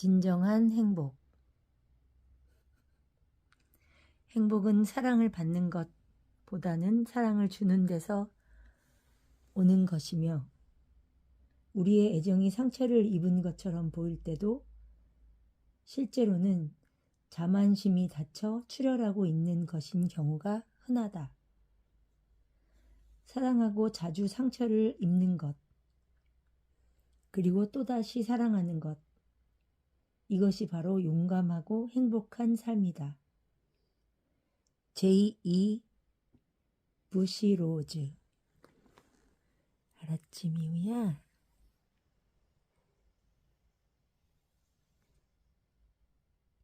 진정한 행복. 행복은 사랑을 받는 것보다는 사랑을 주는 데서 오는 것이며, 우리의 애정이 상처를 입은 것처럼 보일 때도 실제로는 자만심이 닫혀 출혈하고 있는 것인 경우가 흔하다. 사랑하고 자주 상처를 입는 것, 그리고 또다시 사랑하는 것, 이것이 바로 용감하고 행복한 삶이다. 제.E. 부시로즈. 알았지, 미우야?